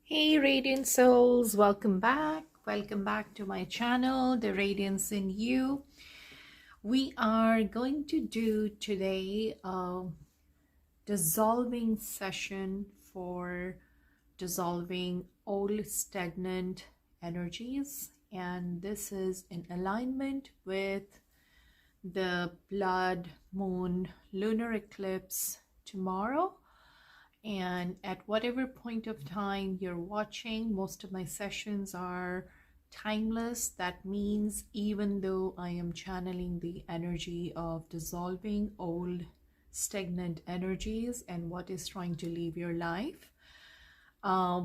Hey radiant souls, welcome back. Welcome back to my channel, The Radiance in You. We are going to do today a dissolving session for dissolving old stagnant energies, and this is in alignment with the blood moon lunar eclipse tomorrow. And at whatever point of time you're watching, most of my sessions are timeless. That means even though I am channeling the energy of dissolving old stagnant energies and what is trying to leave your life,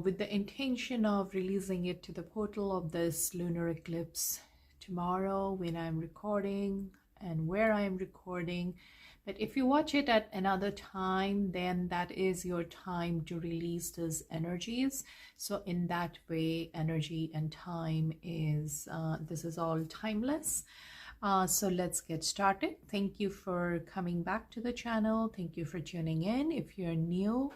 with the intention of releasing it to the portal of this lunar eclipse tomorrow when I'm recording and where I'm recording. But if you watch it at another time, then that is your time to release those energies. So in that way, energy and time is, this is all timeless. So let's get started. Thank you for coming back to the channel. Thank you for tuning in. If you're new,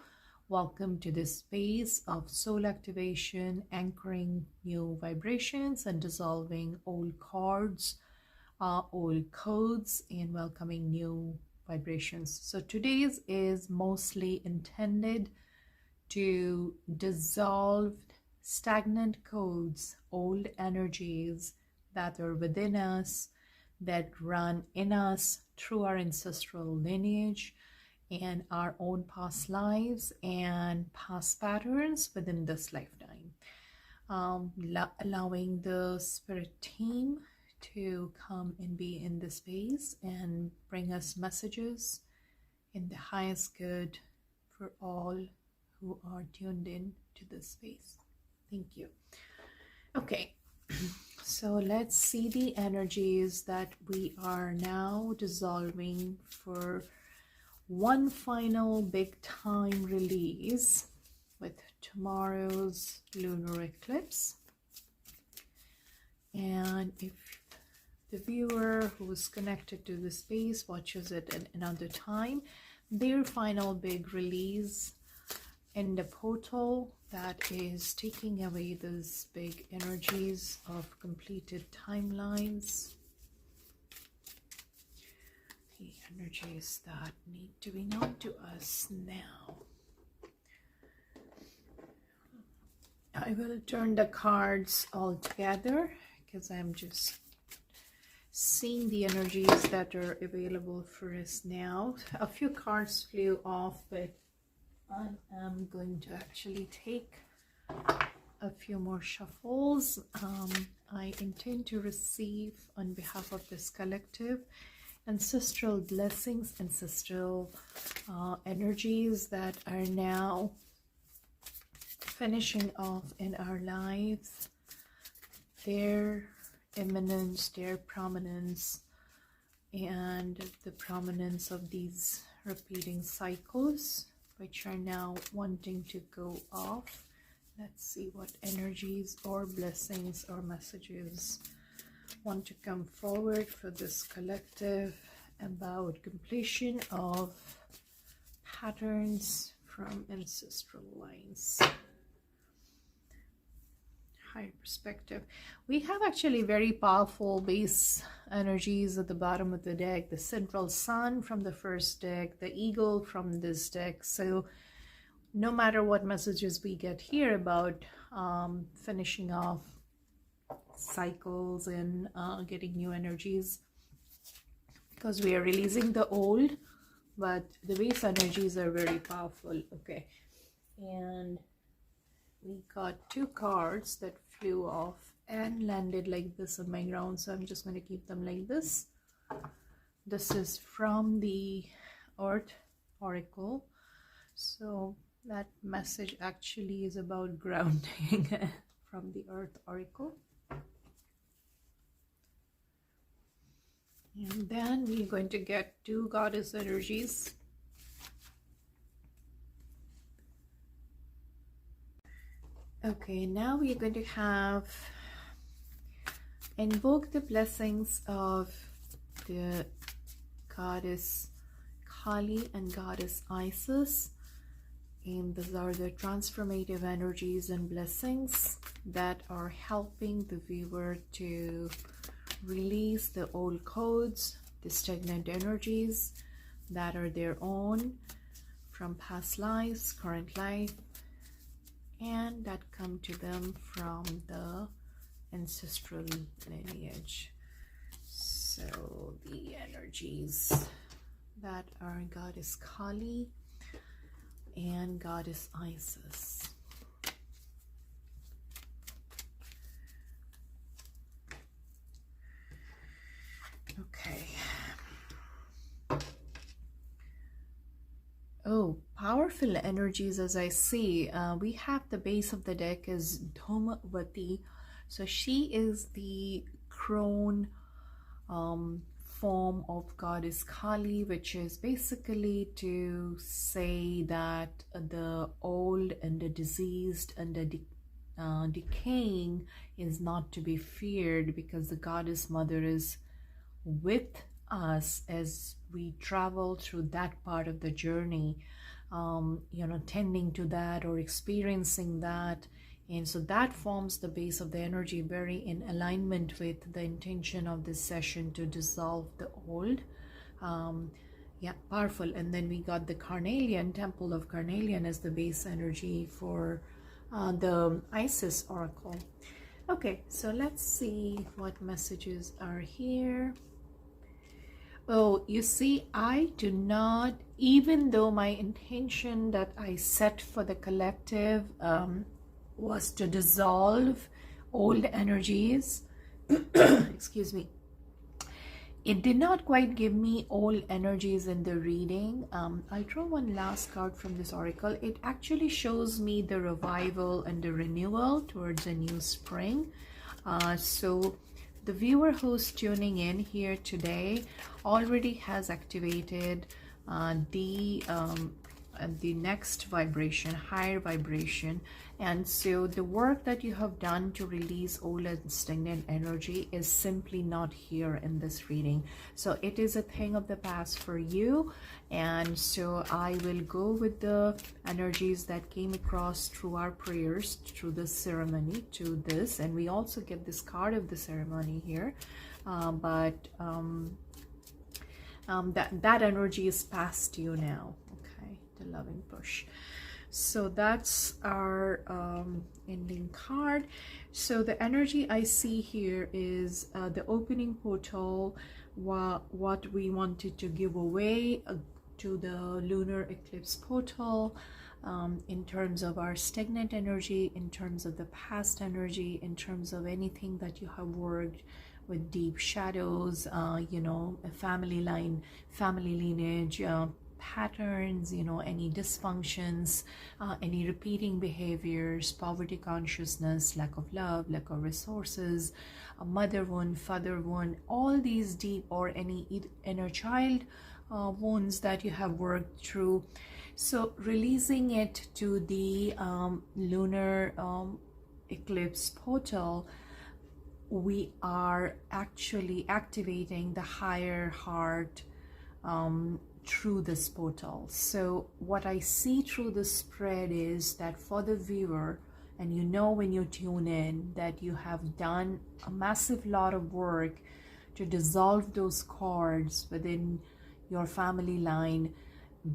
welcome to this space of soul activation, anchoring new vibrations and dissolving old cords, old codes, and welcoming new vibrations. So today's is mostly intended to dissolve stagnant codes, old energies that are within us, that run in us through our ancestral lineage and our own past lives and past patterns within this lifetime. Allowing the spirit team to come and be in the space and bring us messages in the highest good for all who are tuned in to this space. Thank you. Okay, so let's see the energies that we are now dissolving for one final big time release with tomorrow's lunar eclipse. And if the viewer who's connected to the space watches it at another time, their final big release in the portal that is taking away those big energies of completed timelines, the energies that need to be known to us now. I will turn the cards all together because I'm just seeing the energies that are available for us now. A few cards flew off, but I am going to actually take a few more shuffles. I intend to receive on behalf of this collective ancestral blessings, ancestral energies that are now finishing off in our lives, their eminence, their prominence, and the prominence of these repeating cycles which are now wanting to go off. Let's see what energies or blessings or messages want to come forward for this collective about completion of patterns from ancestral lines. Higher perspective. We have actually very powerful base energies at the bottom of the deck. The central sun from the first deck, the eagle from this deck. So no matter what messages we get here about finishing off cycles and getting new energies, because we are releasing the old, but the base energies are very powerful. Okay, and we got two cards that flew off and landed like this on my ground, so I'm just going to keep them like this. This is from the Earth Oracle, so that message actually is about grounding from the Earth Oracle. And then we're going to get two goddess energies. Okay, now we're going to have invoke the blessings of the goddess Kali and goddess Isis And these are the transformative energies and blessings that are helping the viewer to release the old codes, the stagnant energies that are their own from past lives, current life, and that come to them from the ancestral lineage. So the energies that are Goddess Kali and Goddess Isis. Okay. Oh, powerful energies as I see. We have the base of the deck is Dhumavati. So she is the crone form of Goddess Kali, which is basically to say that the old and the diseased and the decaying is not to be feared, because the Goddess Mother is with us as we travel through that part of the journey, tending to that or experiencing that. And so that forms the base of the energy, very in alignment with the intention of this session to dissolve the old. Yeah, powerful. And then we got the Carnelian, Temple of Carnelian as the base energy for the Isis Oracle. Okay, so let's see what messages are here. Oh, you see, I do not, even though my intention that I set for the collective was to dissolve old energies, excuse me, it did not quite give me old energies in the reading. I'll draw one last card from this oracle. It actually shows me the revival and the renewal towards a new spring. So the viewer who's tuning in here today already has activated the next vibration, higher vibration. And so the work that you have done to release old and stagnant energy is simply not here in this reading. So it is a thing of the past for you. And so I will go with the energies that came across through our prayers, through the ceremony, to this. And we also get this card of the ceremony here. That energy is past you now. Okay, the loving push. So that's our ending card. So the energy I see here is the opening portal, what we wanted to give away to the lunar eclipse portal, in terms of our stagnant energy, in terms of the past energy, in terms of anything that you have worked with deep shadows, a family line, family lineage, patterns, any dysfunctions, any repeating behaviors, poverty consciousness, lack of love, lack of resources, a mother wound, father wound, all these deep or any inner child wounds that you have worked through. So releasing it to the lunar eclipse portal, we are actually activating the higher heart through this portal. So what I see through the spread is that for the viewer, and when you tune in, that you have done a massive lot of work to dissolve those cords within your family line,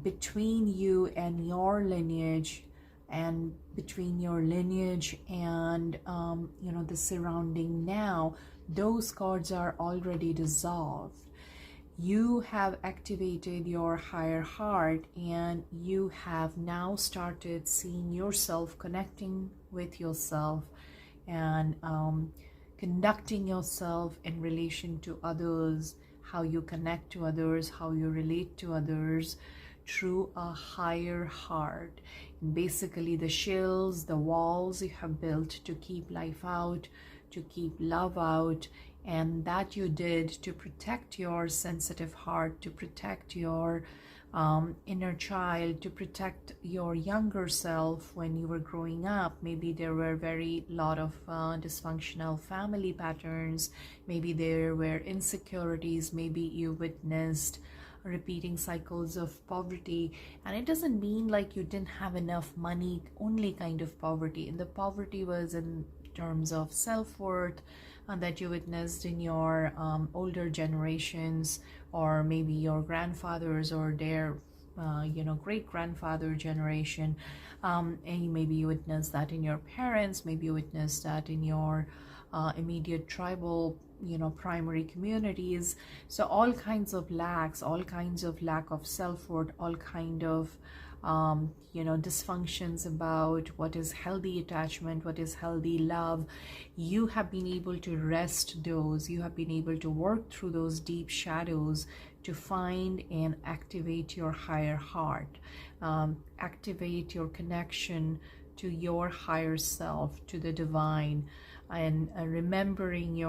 between you and your lineage, and between your lineage and the surrounding. Now those cords are already dissolved. You have activated your higher heart, and you have now started seeing yourself, connecting with yourself, and conducting yourself in relation to others, how you connect to others, how you relate to others through a higher heart. And basically the shields, the walls you have built to keep life out, to keep love out, and that you did to protect your sensitive heart, to protect your inner child, to protect your younger self when you were growing up. Maybe there were very lot of dysfunctional family patterns, maybe there were insecurities, maybe you witnessed repeating cycles of poverty. And it doesn't mean like you didn't have enough money, only kind of poverty. And the poverty was in terms of self-worth, that you witnessed in your older generations, or maybe your grandfathers or their great grandfather generation, and maybe you witnessed that in your parents, maybe you witnessed that in your immediate tribal primary communities. So all kinds of lacks, all kinds of lack of self-worth, all kind of dysfunctions about what is healthy attachment, what is healthy love. You have been able to rest those, you have been able to work through those deep shadows to find and activate your higher heart, activate your connection to your higher self, to the divine, and remembering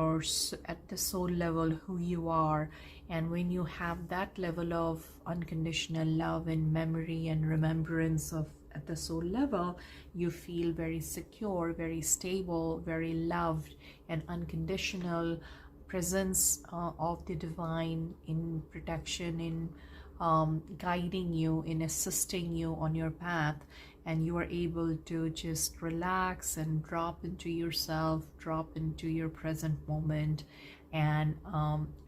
at the soul level who you are. And when you have that level of unconditional love and memory and remembrance of at the soul level, you feel very secure, very stable, very loved, and unconditional presence of the divine in protection, in guiding you, in assisting you on your path. And you are able to just relax and drop into yourself, drop into your present moment, and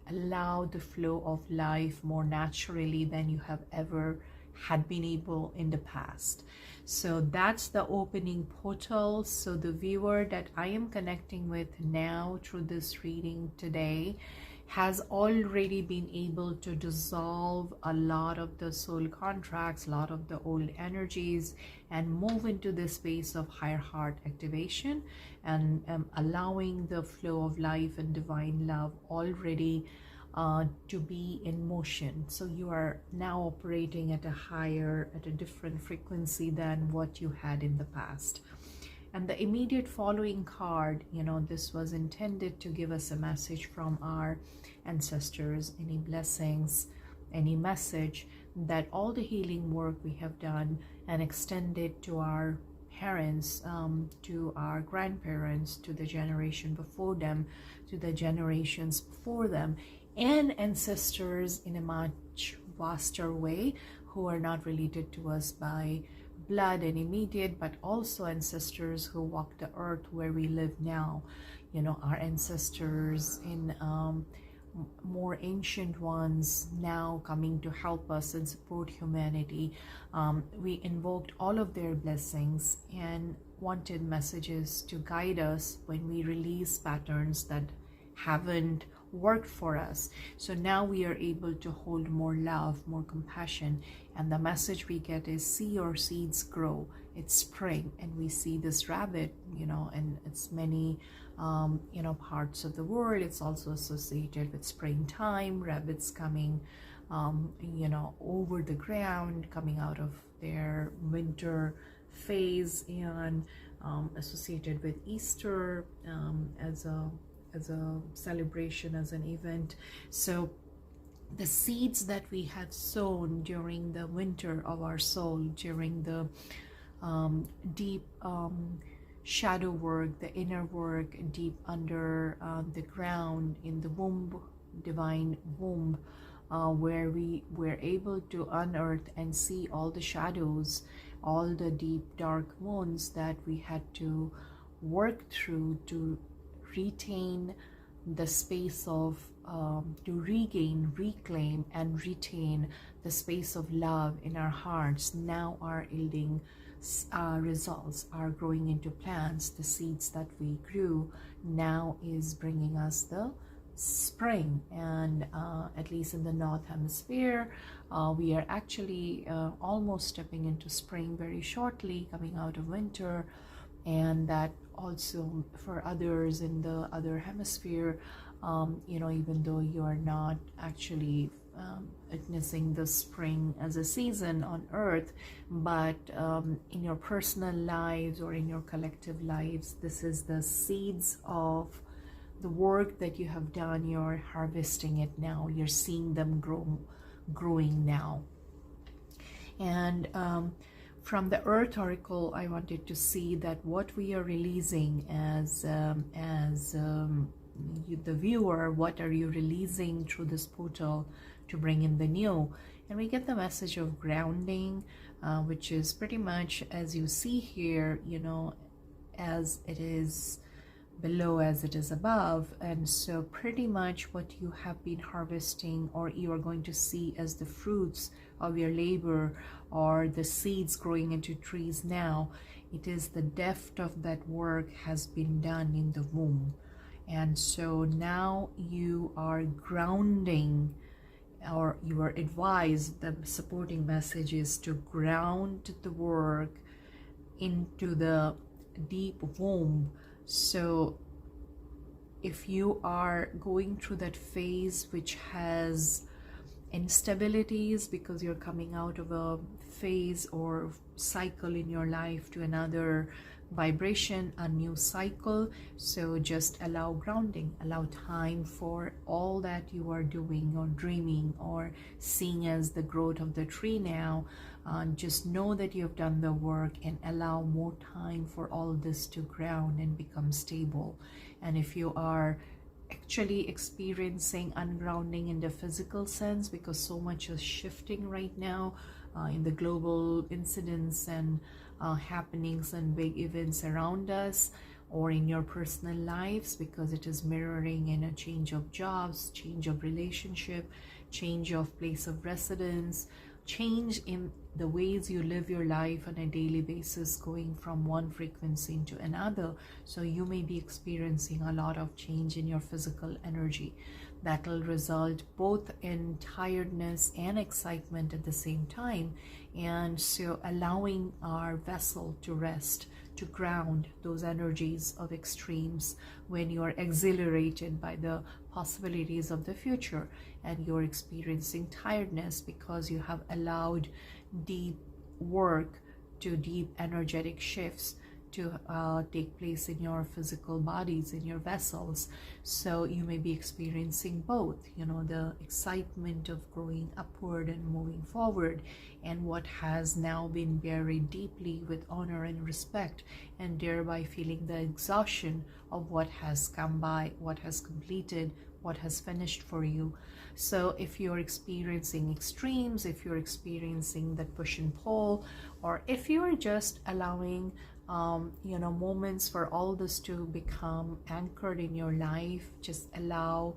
allow the flow of life more naturally than you have ever had been able in the past. So that's the opening portal. So the viewer that I am connecting with now through this reading today has already been able to dissolve a lot of the soul contracts, a lot of the old energies, and move into the space of higher heart activation, and allowing the flow of life and divine love already to be in motion. So you are now operating at a different frequency than what you had in the past. And the immediate following card, this was intended to give us a message from our ancestors, any blessings, any message that all the healing work we have done and extended to our parents, to our grandparents, to the generation before them, to the generations before them, and ancestors in a much vaster way who are not related to us by blood and immediate, but also ancestors who walk the earth where we live now. Our ancestors in more ancient ones now coming to help us and support humanity. We invoked all of their blessings and wanted messages to guide us when we release patterns that haven't worked for us. So now we are able to hold more love, more compassion, and the message we get is see your seeds grow. It's spring, and we see this rabbit, and it's many parts of the world. It's also associated with springtime, rabbits coming over the ground, coming out of their winter phase, and associated with Easter as a celebration, as an event. So the seeds that we had sown during the winter of our soul, during the deep shadow work, the inner work deep under the ground, in the womb, divine womb, where we were able to unearth and see all the shadows, all the deep dark wounds that we had to work through to retain the space of to regain, reclaim, and retain the space of love in our hearts, now are yielding results, are growing into plants. The seeds that we grew now is bringing us the spring, and at least in the north hemisphere we are actually almost stepping into spring very shortly, coming out of winter. And that also for others in the other hemisphere, even though you are not actually witnessing the spring as a season on earth, but in your personal lives or in your collective lives, this is the seeds of the work that you have done. You're harvesting it now, you're seeing them growing now. And from the Earth Oracle, I wanted to see that what we are releasing as the viewer, what are you releasing through this portal to bring in the new. And we get the message of grounding, which is pretty much as you see here, you know, as it is below as it is above. And so pretty much what you have been harvesting, or you are going to see as the fruits of your labor, or the seeds growing into trees now, it is the depth of that work has been done in the womb. And so now you are grounding, or you are advised, the supporting message is to ground the work into the deep womb. So if you are going through that phase which has instabilities, because you're coming out of a phase or cycle in your life to another vibration, a new cycle, so just allow grounding, allow time for all that you are doing or dreaming or seeing as the growth of the tree now. Just know that you've done the work, and allow more time for all this to ground and become stable. And if you are actually experiencing ungrounding in the physical sense, because so much is shifting right now in the global incidents and happenings and big events around us, or in your personal lives, because it is mirroring in a change of jobs, change of relationship, change of place of residence, change in the ways you live your life on a daily basis, going from one frequency into another. So you may be experiencing a lot of change in your physical energy that will result both in tiredness and excitement at the same time. And so allowing our vessel to rest, to ground those energies of extremes when you are exhilarated by the possibilities of the future, and you're experiencing tiredness because you have allowed deep work to deep energetic shifts to take place in your physical bodies, in your vessels. So you may be experiencing both, you know, the excitement of growing upward and moving forward, and what has now been buried deeply with honor and respect, and thereby feeling the exhaustion of what has come by, what has completed, what has finished for you. So if you're experiencing extremes, if you're experiencing that push and pull, or if you are just allowing you know, moments for all this to become anchored in your life, just allow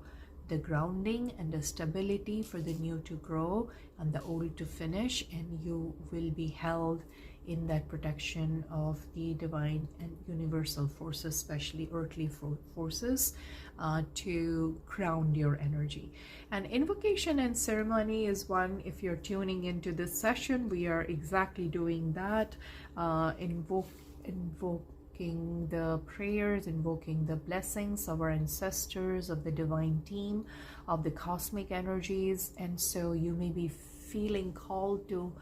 the grounding and the stability for the new to grow and the old to finish, and you will be held in that protection of the divine and universal forces, especially earthly forces, to ground your energy. And invocation and ceremony is one. If you're tuning into this session, we are exactly doing that, invoking the prayers, invoking the blessings of our ancestors, of the divine team, of the cosmic energies. And so you may be feeling called to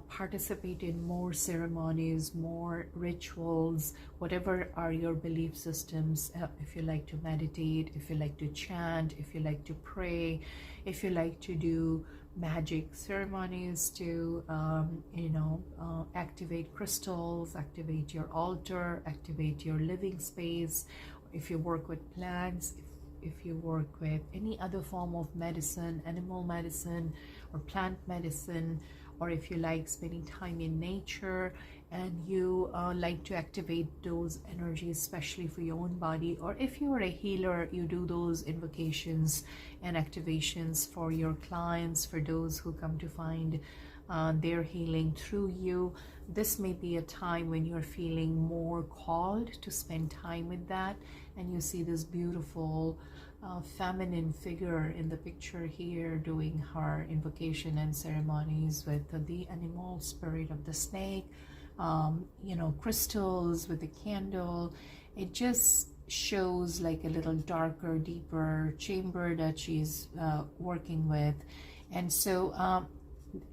participate in more ceremonies, more rituals, whatever are your belief systems. If you like to meditate, if you like to chant, if you like to pray, if you like to do magic ceremonies to activate crystals, activate your altar, activate your living space. If you work with plants, if you work with any other form of medicine, animal medicine or plant medicine, or if you like spending time in nature and you like to activate those energies, especially for your own body, or if you are a healer, you do those invocations and activations for your clients, for those who come to find their healing through you. This may be a time when you're feeling more called to spend time with that, and you see this beautiful feminine figure in the picture here doing her invocation and ceremonies with the animal spirit of the snake, crystals with a candle. It just shows like a little darker, deeper chamber that she's working with. And so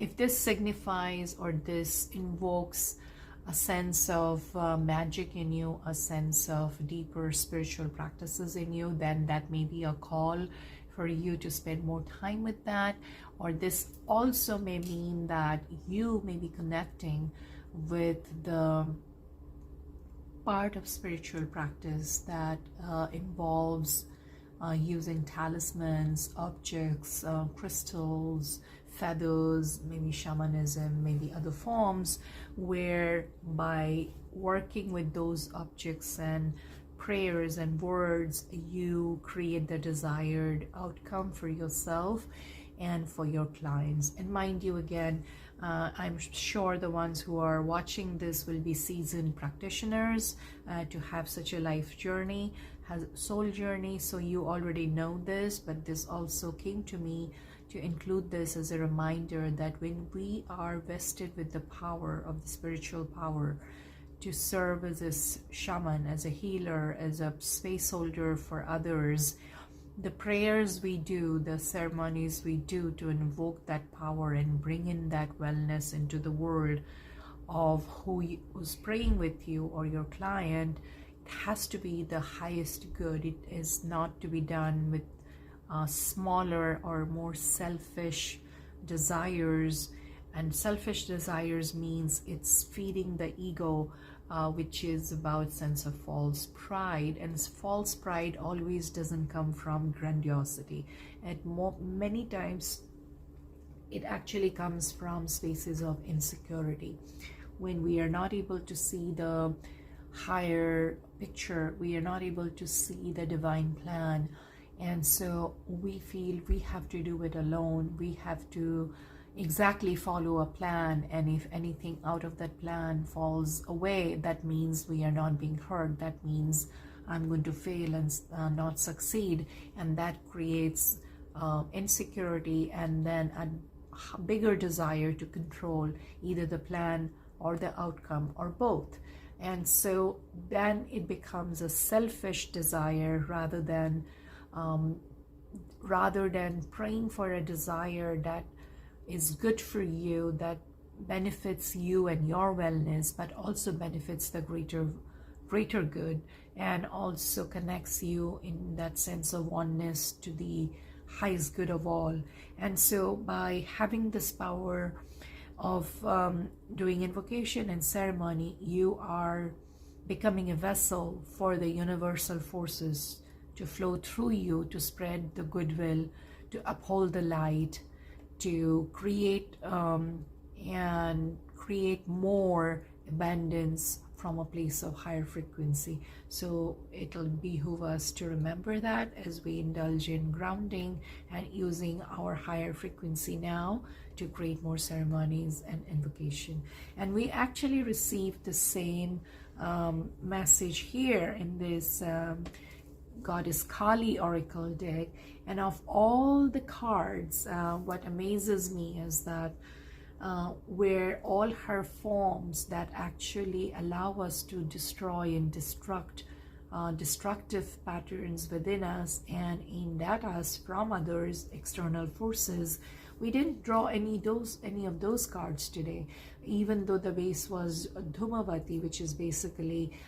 if this signifies, or this invokes a sense of magic in you, a sense of deeper spiritual practices in you, then that may be a call for you to spend more time with that. Or this also may mean that you may be connecting with the part of spiritual practice that involves using talismans, objects, crystals, feathers, maybe shamanism, maybe other forms, where by working with those objects and prayers and words, you create the desired outcome for yourself and for your clients. And mind you, again, I'm sure the ones who are watching this will be seasoned practitioners to have such a life journey, has soul journey, so you already know this, but this also came to me to include this as a reminder that when we are vested with the power of the spiritual power to serve as a shaman, as a healer, as a space holder for others, the prayers we do, the ceremonies we do to invoke that power and bring in that wellness into the world of who's praying with you or your client, it has to be the highest good. It is not to be done with smaller or more selfish desires. And selfish desires means it's feeding the ego, which is about sense of false pride. And false pride always doesn't come from grandiosity. And many times it actually comes from spaces of insecurity. When we are not able to see the higher picture, we are not able to see the divine plan, and so we feel we have to do it alone. We have to exactly follow a plan, and if anything out of that plan falls away, that means we are not being heard. That means I'm going to fail and not succeed, and that creates insecurity and then a bigger desire to control either the plan or the outcome or both. And so then it becomes a selfish desire rather than praying for a desire that is good for you, that benefits you and your wellness, but also benefits the greater good, and also connects you in that sense of oneness to the highest good of all. And so by having this power of doing invocation and ceremony, you are becoming a vessel for the universal forces to flow through you, to spread the goodwill, to uphold the light, to create and create more abundance from a place of higher frequency. So it'll behoove us to remember that as we indulge in grounding and using our higher frequency now to create more ceremonies and invocation. And we actually received the same message here in this Goddess Kali Oracle deck. And of all the cards, what amazes me is that where all her forms that actually allow us to destroy and destruct destructive patterns within us and aimed at us from others, external forces, we didn't draw any of those cards today, even though the base was Dhumavati, which is basically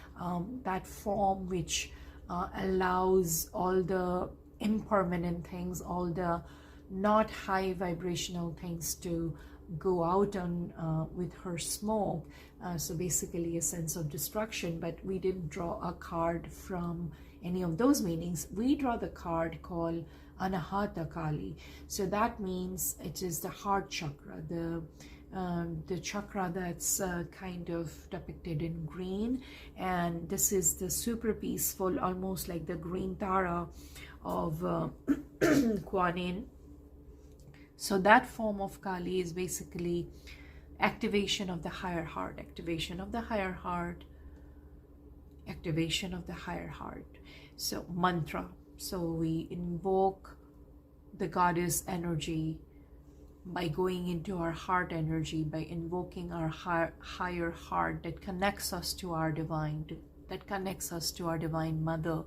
that form which allows all the impermanent things, all the not high vibrational things to go out on with her smoke. So basically a sense of destruction, but we didn't draw a card from any of those meanings. We draw the card called Anahata Kali. So that means it is the heart chakra, the chakra that's kind of depicted in green, and this is the super peaceful, almost like the green Tara of Kuan Yin. So that form of Kali is basically activation of the higher heart, activation of the higher heart, activation of the higher heart. So mantra. So we invoke the goddess energy by going into our heart energy, by invoking our higher heart that connects us to our divine, that connects us to our divine mother,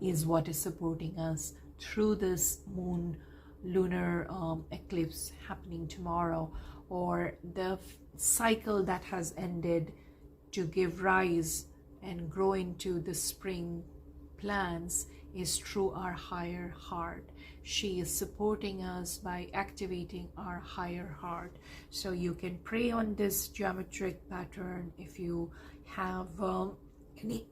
is what is supporting us through this lunar eclipse happening tomorrow, or the cycle that has ended to give rise and grow into the spring plants is through our higher heart. She is supporting us by activating our higher heart. So you can pray on this geometric pattern if you have any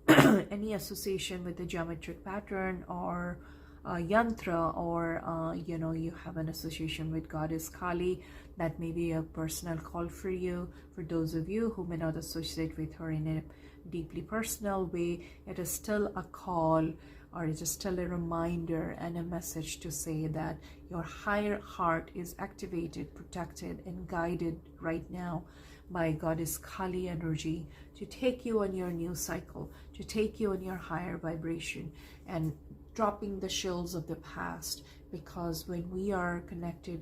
any association with the geometric pattern, or yantra, or you have an association with goddess Kali, that may be a personal call for you. For those of you who may not associate with her in a deeply personal way, it is still a call, or it is still a reminder and a message to say that your higher heart is activated, protected, and guided right now by goddess Kali energy to take you on your new cycle, to take you on your higher vibration, and dropping the shells of the past. Because when we are connected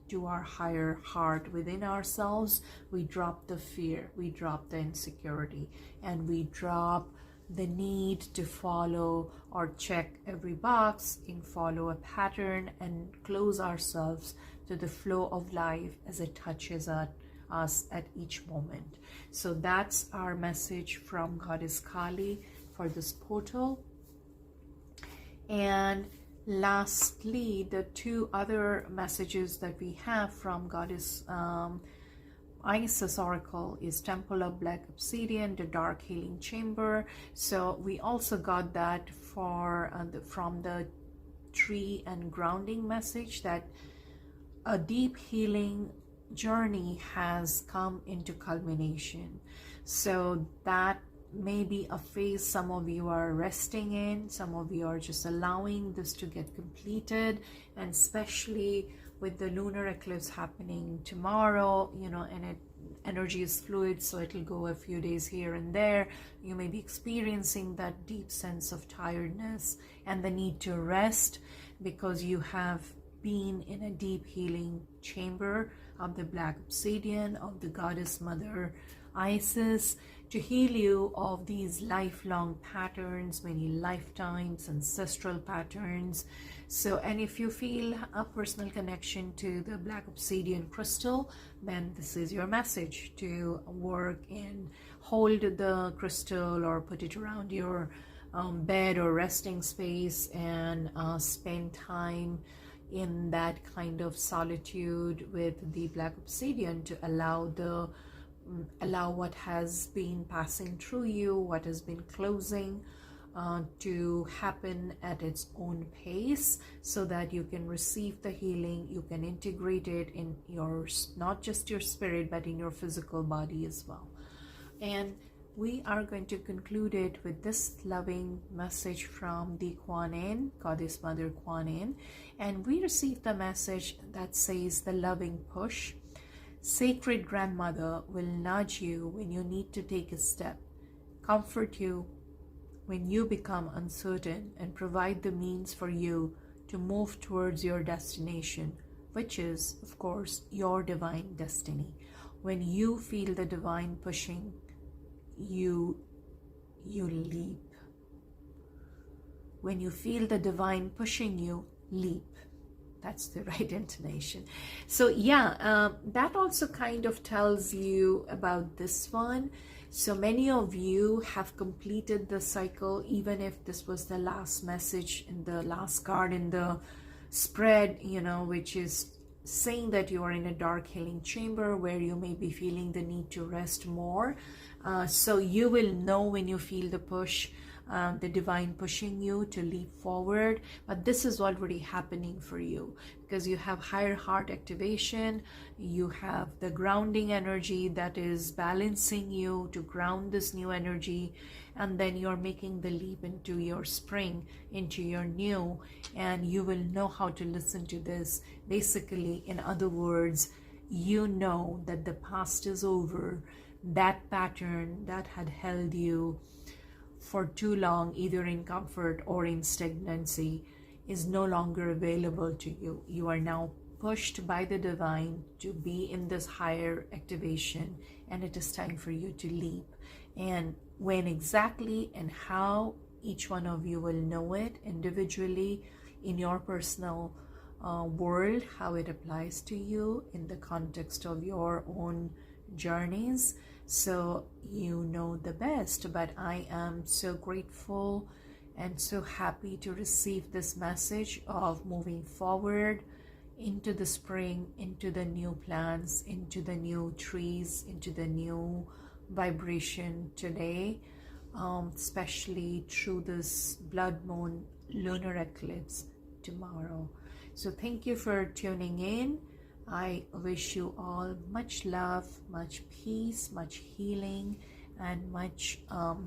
to our higher heart within ourselves, we drop the fear, we drop the insecurity, and we drop the need to follow or check every box, and follow a pattern and close ourselves to the flow of life as it touches us at each moment. So that's our message from goddess Kali for this portal. And lastly, the two other messages that we have from goddess Isis oracle is Temple of Black Obsidian, the Dark Healing Chamber. So we also got that for from the tree and grounding message, that a deep healing journey has come into culmination. So that may be a phase some of you are resting in, some of you are just allowing this to get completed, and especially with the lunar eclipse happening tomorrow, and energy is fluid, so it'll go a few days here and there. You may be experiencing that deep sense of tiredness and the need to rest, because you have been in a deep healing chamber of the Black Obsidian, of the goddess mother Isis, to heal you of these lifelong patterns, many lifetimes, ancestral patterns. So, and if you feel a personal connection to the Black Obsidian crystal, then this is your message to work and hold the crystal, or put it around your bed or resting space, and spend time in that kind of solitude with the Black Obsidian, to allow what has been passing through you, what has been closing, to happen at its own pace, so that you can receive the healing, you can integrate it in your, not just your spirit, but in your physical body as well. And we are going to conclude it with this loving message from the Kuan Yin, Goddess Mother Kuan Yin. And we received the message that says, the loving push. Sacred Grandmother will nudge you when you need to take a step, comfort you when you become uncertain, and provide the means for you to move towards your destination, which is, of course, your divine destiny. When you feel the divine pushing, you leap. When you feel the divine pushing you, leap. That's the right intonation. So yeah, that also kind of tells you about this one. So many of you have completed the cycle, even if this was the last message in the last card in the spread, which is saying that you are in a dark healing chamber where you may be feeling the need to rest more. So you will know when you feel the push, the divine pushing you to leap forward. But this is already happening for you, because you have higher heart activation, you have the grounding energy that is balancing you to ground this new energy, and then you're making the leap into your spring, into your new, and you will know how to listen to this. Basically, in other words, you know that the past is over. That pattern that had held you for too long, either in comfort or in stagnancy, is no longer available to you. You are now pushed by the divine to be in this higher activation, and it is time for you to leap. And when exactly and how, each one of you will know it individually in your personal world, how it applies to you in the context of your own journeys. So you know the best. But I am so grateful and so happy to receive this message of moving forward into the spring, into the new plants, into the new trees, into the new vibration today, especially through this blood moon lunar eclipse tomorrow. So thank you for tuning in. I wish you all much love, much peace, much healing, and much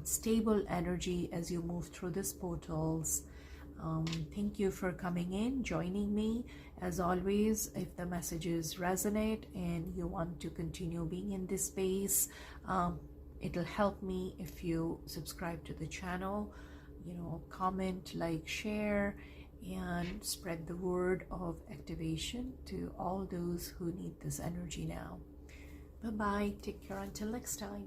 stable energy as you move through these portals. Thank you for coming in, joining me. As always, if the messages resonate and you want to continue being in this space, it'll help me if you subscribe to the channel, comment, like, share, and spread the word of activation to all those who need this energy now. Bye bye. Take care until next time.